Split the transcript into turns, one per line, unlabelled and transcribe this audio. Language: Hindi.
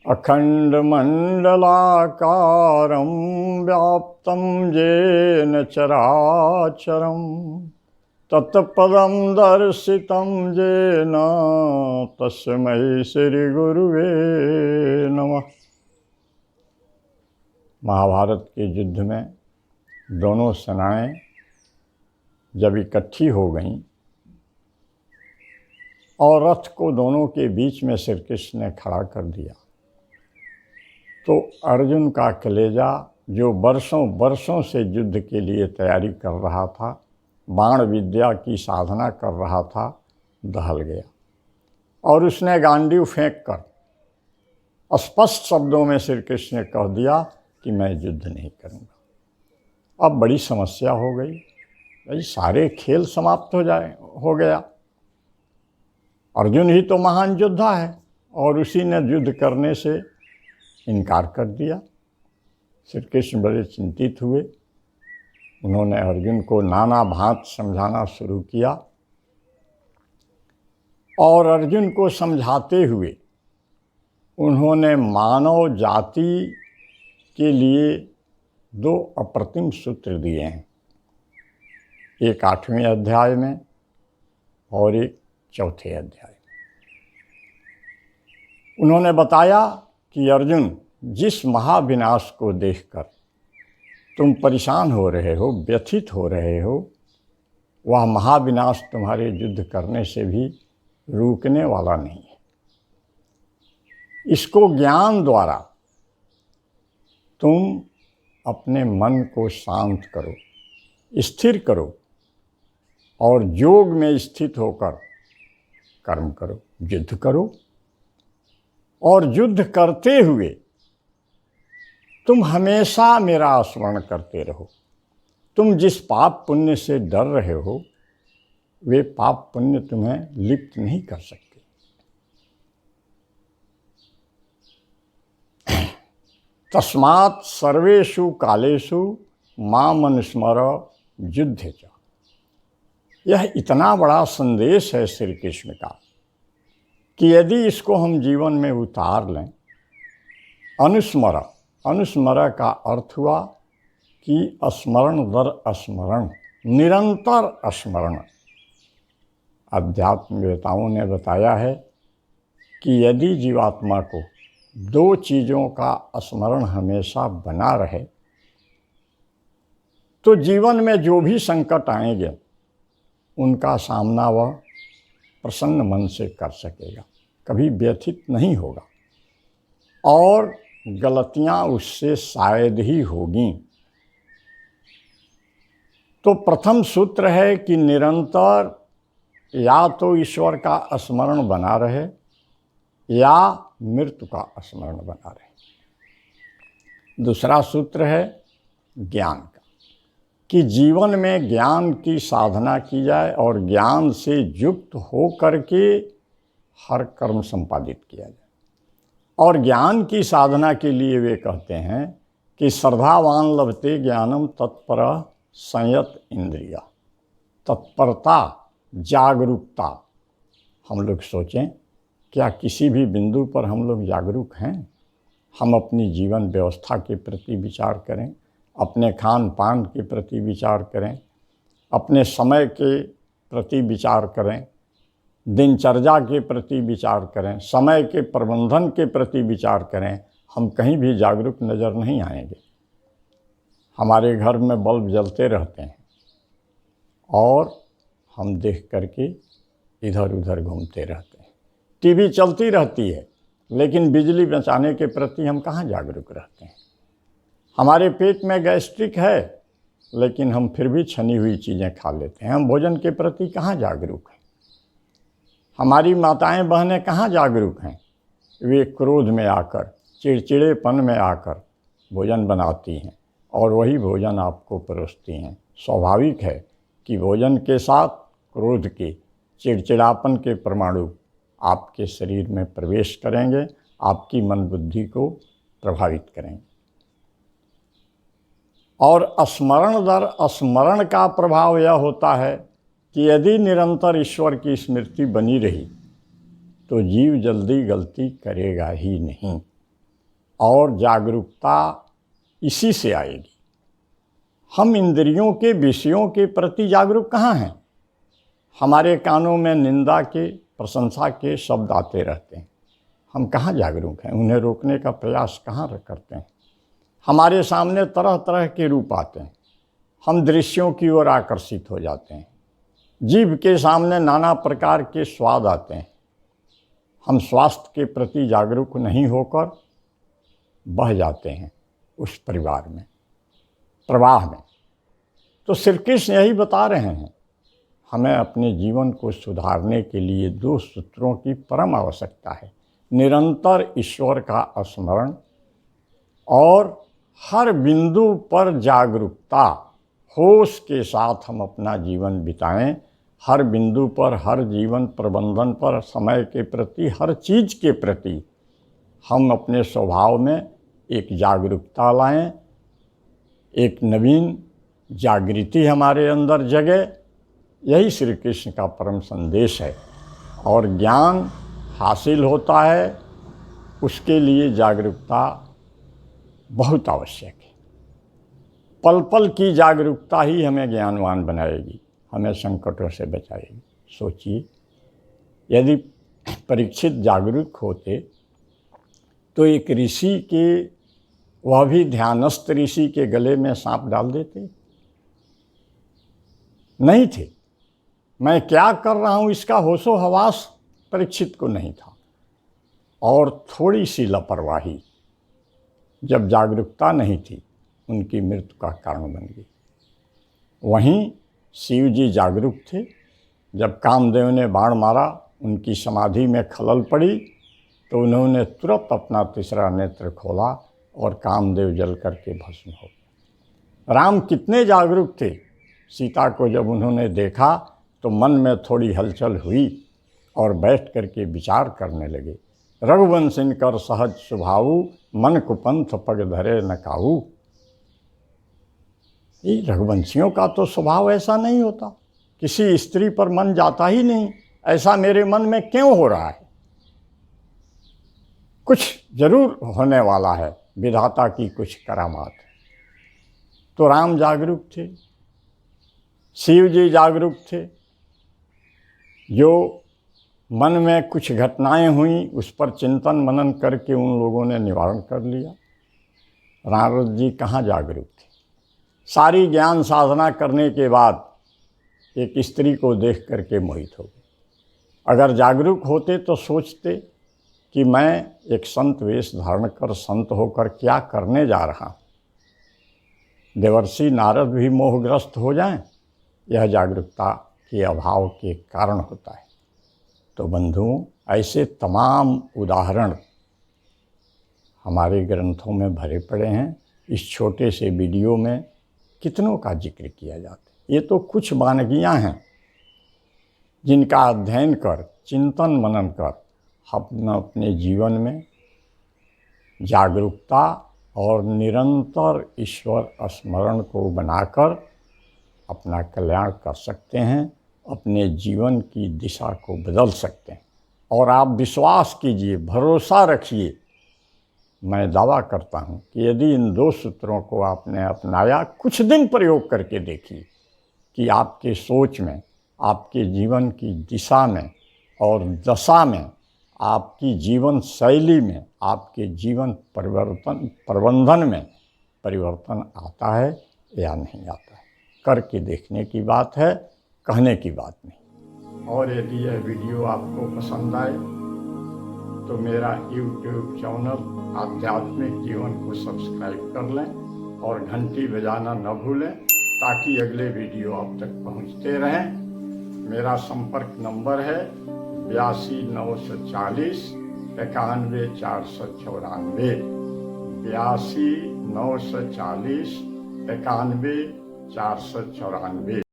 अखण्डमण्डलाकारं व्याप्तं येन चराचरं तत्पदं दर्शितं येन तस्मै श्रीगुरुवे नमः। महाभारत के युद्ध में दोनों सेनाएं जब इकट्ठी हो गईं और रथ को दोनों के बीच में श्री कृष्ण ने खड़ा कर दिया, तो अर्जुन का कलेजा जो वर्षों से युद्ध के लिए तैयारी कर रहा था, बाण विद्या की साधना कर रहा था, दहल गया और उसने गांडीव फेंक कर स्पष्ट शब्दों में श्री कृष्ण ने कह दिया कि मैं युद्ध नहीं करूँगा। अब बड़ी समस्या हो गई, भाई सारे खेल समाप्त हो गया। अर्जुन ही तो महान योद्धा है और उसी ने युद्ध करने से इनकार कर दिया। श्री कृष्ण बड़े चिंतित हुए। उन्होंने अर्जुन को नाना भांत समझाना शुरू किया और अर्जुन को समझाते हुए उन्होंने मानव जाति के लिए 2 अप्रतिम सूत्र दिए हैं, एक 8वें अध्याय में और एक 4थे अध्याय में। उन्होंने बताया कि अर्जुन, जिस महाविनाश को देखकर तुम परेशान हो रहे हो, व्यथित हो रहे हो, वह महाविनाश तुम्हारे युद्ध करने से भी रुकने वाला नहीं है। इसको ज्ञान द्वारा तुम अपने मन को शांत करो, स्थिर करो और योग में स्थित होकर कर्म करो, युद्ध करो। और युद्ध करते हुए तुम हमेशा मेरा स्मरण करते रहो। तुम जिस पाप पुण्य से डर रहे हो, वे पाप पुण्य तुम्हें लिप्त नहीं कर सकते। तस्मात् सर्वेषु कालेषु माम अनुस्मर युद्धे च। यह इतना बड़ा संदेश है श्री कृष्ण का कि यदि इसको हम जीवन में उतार लें, अनुस्मर का अर्थ हुआ कि स्मरण दर स्मरण, निरंतर स्मरण। अध्यात्मवेताओं ने बताया है कि यदि जीवात्मा को 2 चीज़ों का स्मरण हमेशा बना रहे तो जीवन में जो भी संकट आएंगे उनका सामना वह प्रसन्न मन से कर सकेगा, कभी व्यथित नहीं होगा और गलतियां उससे शायद ही होगी। तो प्रथम सूत्र है कि निरंतर या तो ईश्वर का स्मरण बना रहे या मृत्यु का स्मरण बना रहे। दूसरा सूत्र है ज्ञान का, कि जीवन में ज्ञान की साधना की जाए और ज्ञान से युक्त हो करके हर कर्म संपादित किया जाए। और ज्ञान की साधना के लिए वे कहते हैं कि श्रद्धावान लभते ज्ञानम तत्पर संयत इंद्रिया। तत्परता, जागरूकता। हम लोग सोचें, क्या किसी भी बिंदु पर हम लोग जागरूक हैं? हम अपनी जीवन व्यवस्था के प्रति विचार करें, अपने खान पान के प्रति विचार करें, अपने समय के प्रति विचार करें, दिनचर्या के प्रति विचार करें, समय के प्रबंधन के प्रति विचार करें। हम कहीं भी जागरूक नज़र नहीं आएंगे। हमारे घर में बल्ब जलते रहते हैं और हम देख करके इधर उधर घूमते रहते हैं। टीवी चलती रहती है लेकिन बिजली बचाने के प्रति हम कहाँ जागरूक रहते हैं। हमारे पेट में गैस्ट्रिक है लेकिन हम फिर भी छनी हुई चीज़ें खा लेते हैं। हम भोजन के प्रति कहाँ जागरूक हैं? हमारी माताएं बहनें कहाँ जागरूक हैं? वे क्रोध में आकर, चिड़चिड़ेपन में आकर भोजन बनाती हैं और वही भोजन आपको परोसती हैं। स्वाभाविक है कि भोजन के साथ क्रोध के, चिड़चिड़ापन के परमाणु आपके शरीर में प्रवेश करेंगे, आपकी मन बुद्धि को प्रभावित करेंगे। और स्मरण दर स्मरण का प्रभाव यह होता है कि यदि निरंतर ईश्वर की स्मृति बनी रही तो जीव जल्दी गलती करेगा ही नहीं। और जागरूकता इसी से आएगी। हम इंद्रियों के विषयों के प्रति जागरूक कहाँ हैं? हमारे कानों में निंदा के, प्रशंसा के शब्द आते रहते हैं। हम कहाँ जागरूक हैं? उन्हें रोकने का प्रयास कहाँ करते हैं? हमारे सामने तरह तरह के रूप आते हैं, हम दृश्यों की ओर आकर्षित हो जाते हैं। जीभ के सामने नाना प्रकार के स्वाद आते हैं। हम स्वास्थ्य के प्रति जागरूक नहीं होकर बह जाते हैं उस परिवार में, प्रवाह में। तो श्री कृष्ण यही बता रहे हैं, हमें अपने जीवन को सुधारने के लिए 2 सूत्रों की परम आवश्यकता है। निरंतर ईश्वर का स्मरण और हर बिंदु पर जागरूकता, होश के साथ हम अपना जीवन बिताएं। हर बिंदु पर, हर जीवन प्रबंधन पर, समय के प्रति, हर चीज़ के प्रति हम अपने स्वभाव में एक जागरूकता लाएं, एक नवीन जागृति हमारे अंदर जगे। यही श्री कृष्ण का परम संदेश है। और ज्ञान हासिल होता है, उसके लिए जागरूकता बहुत आवश्यक है। पल पल की जागरूकता ही हमें ज्ञानवान बनाएगी, हमें संकटों से बचाएगी। सोचिए, यदि परीक्षित जागरूक होते तो एक ऋषि के, वह भी ध्यानस्थ ऋषि के गले में सांप डाल देते? नहीं थे। मैं क्या कर रहा हूँ इसका होशो हवास परीक्षित को नहीं था। और थोड़ी सी लापरवाही, जब जागरूकता नहीं थी, उनकी मृत्यु का कारण बन गई। वहीं शिव जी जागरूक थे। जब कामदेव ने बाण मारा, उनकी समाधि में खलल पड़ी, तो उन्होंने तुरंत अपना तीसरा नेत्र खोला और कामदेव जल करके भस्म हो गए। राम कितने जागरूक थे। सीता को जब उन्होंने देखा तो मन में थोड़ी हलचल हुई और बैठ करके विचार करने लगे। रघुवंशिन कर सहज स्वभावु, मन कुपंथ पग धरे न काऊ। ये रघुवंशियों का तो स्वभाव ऐसा नहीं होता, किसी स्त्री पर मन जाता ही नहीं। ऐसा मेरे मन में क्यों हो रहा है? कुछ जरूर होने वाला है, विधाता की कुछ करामात है। तो राम जागरूक थे, शिव जी जागरूक थे। जो मन में कुछ घटनाएं हुई, उस पर चिंतन मनन करके उन लोगों ने निवारण कर लिया। नारद जी कहाँ जागरूक थे? सारी ज्ञान साधना करने के बाद एक स्त्री को देख करके मोहित हो गए। अगर जागरूक होते तो सोचते कि मैं एक संत वेश धारण कर, संत होकर क्या करने जा रहा हूँ। देवर्षि नारद भी मोहग्रस्त हो जाएं, यह जागरूकता के अभाव के कारण होता है। तो बंधुओं, ऐसे तमाम उदाहरण हमारे ग्रंथों में भरे पड़े हैं। इस छोटे से वीडियो में कितनों का जिक्र किया जाता है। ये तो कुछ वानगियाँ हैं जिनका अध्ययन कर, चिंतन मनन कर हम अपने जीवन में जागरूकता और निरंतर ईश्वर स्मरण को बनाकर अपना कल्याण कर सकते हैं, अपने जीवन की दिशा को बदल सकते हैं। और आप विश्वास कीजिए, भरोसा रखिए, मैं दावा करता हूँ कि यदि इन 2 सूत्रों को आपने अपनाया, कुछ दिन प्रयोग करके देखिए कि आपके सोच में, आपके जीवन की दिशा में और दशा में, आपकी जीवन शैली में, आपके जीवन प्रबंधन में परिवर्तन आता है या नहीं आता है। करके देखने की बात है, कहने की बात नहीं। और यदि यह वीडियो आपको पसंद आए तो मेरा YouTube चैनल आध्यात्मिक जीवन को सब्सक्राइब कर लें और घंटी बजाना न भूलें, ताकि अगले वीडियो आप तक पहुंचते रहें। मेरा संपर्क नंबर है 82 940 91 494, 82 940 91 494।